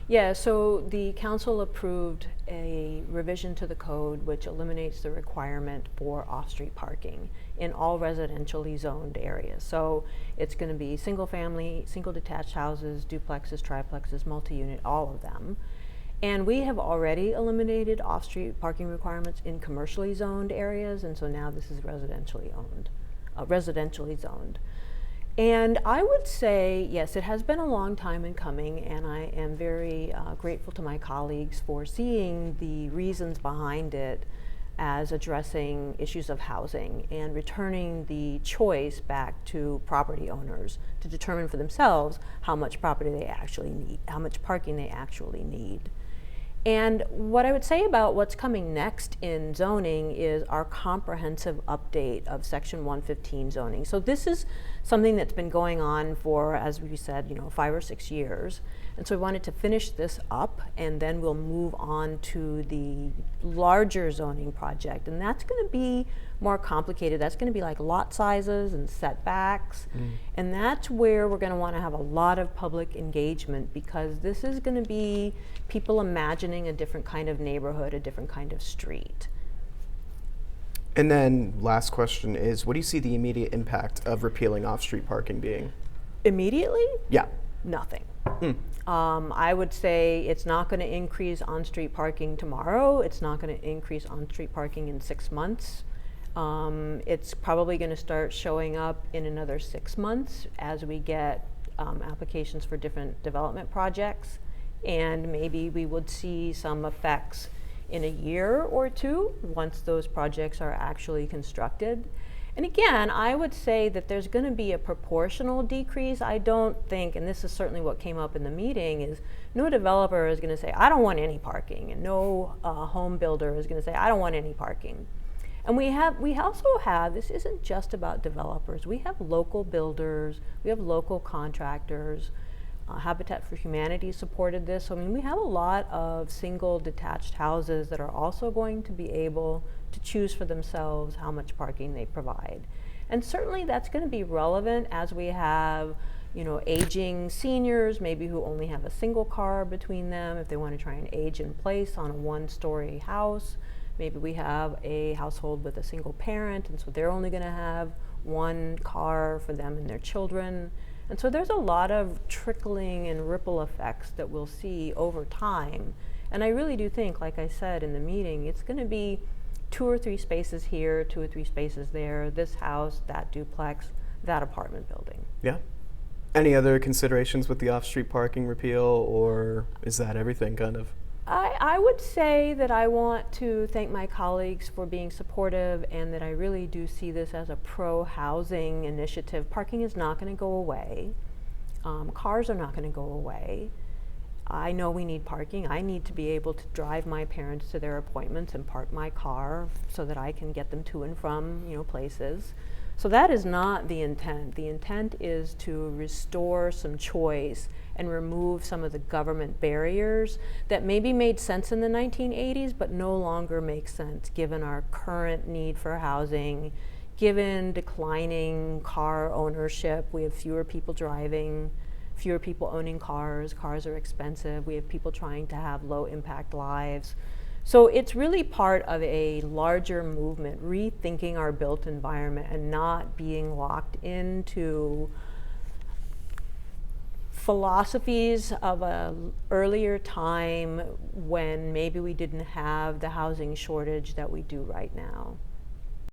Yeah, so the council approved a revision to the code which eliminates the requirement for off-street parking in all residentially zoned areas. So it's going to be single family, single detached houses, duplexes, triplexes, multi-unit, all of them. And we have already eliminated off-street parking requirements in commercially zoned areas, and so now this is residentially zoned. And I would say, yes, it has been a long time in coming, and I am very grateful to my colleagues for seeing the reasons behind it as addressing issues of housing and returning the choice back to property owners to determine for themselves how much property they actually need, how much parking they actually need. And what I would say about what's coming next in zoning is our comprehensive update of Section 115 zoning. So this is something that's been going on for, as we said, 5 or 6 years. And so we wanted to finish this up, and then we'll move on to the larger zoning project. And that's going to be more complicated. That's going to be like lot sizes and setbacks. And that's where we're going to want to have a lot of public engagement, because this is going to be people imagining a different kind of neighborhood, a different kind of street. And then last question is, what do you see the immediate impact of repealing off-street parking being? Immediately? Yeah. Nothing. I would say it's not going to increase on-street parking tomorrow. It's not going to increase on-street parking in 6 months. It's probably going to start showing up in another 6 months as we get applications for different development projects. And maybe we would see some effects in a year or two once those projects are actually constructed. And again, I would say that there's going to be a proportional decrease. I don't think, and this is certainly what came up in the meeting, is no developer is going to say, I don't want any parking, and no home builder is going to say, I don't want any parking. And we also have, this isn't just about developers, we have local builders, we have local contractors. Habitat for Humanity supported this. So, I mean, we have a lot of single detached houses that are also going to be able to choose for themselves how much parking they provide. And certainly that's going to be relevant as we have, aging seniors, maybe who only have a single car between them, if they want to try and age in place on a one-story house. Maybe we have a household with a single parent, and so they're only going to have one car for them and their children. And so there's a lot of trickling and ripple effects that we'll see over time. And I really do think, like I said in the meeting, it's going to be 2 or 3 spaces here, 2 or 3 spaces there, this house, that duplex, that apartment building. Yeah. Any other considerations with the off-street parking repeal, or is that everything kind of? I would say that I want to thank my colleagues for being supportive, and that I really do see this as a pro-housing initiative. Parking is not going to go away. Cars are not going to go away. I know we need parking. I need to be able to drive my parents to their appointments and park my car so that I can get them to and from, places. So that is not the intent. The intent is to restore some choice and remove some of the government barriers that maybe made sense in the 1980s, but no longer make sense given our current need for housing, given declining car ownership. We have fewer people driving, fewer people owning cars. Cars are expensive. We have people trying to have low impact lives. So it's really part of a larger movement, rethinking our built environment and not being locked into philosophies of an earlier time when maybe we didn't have the housing shortage that we do right now.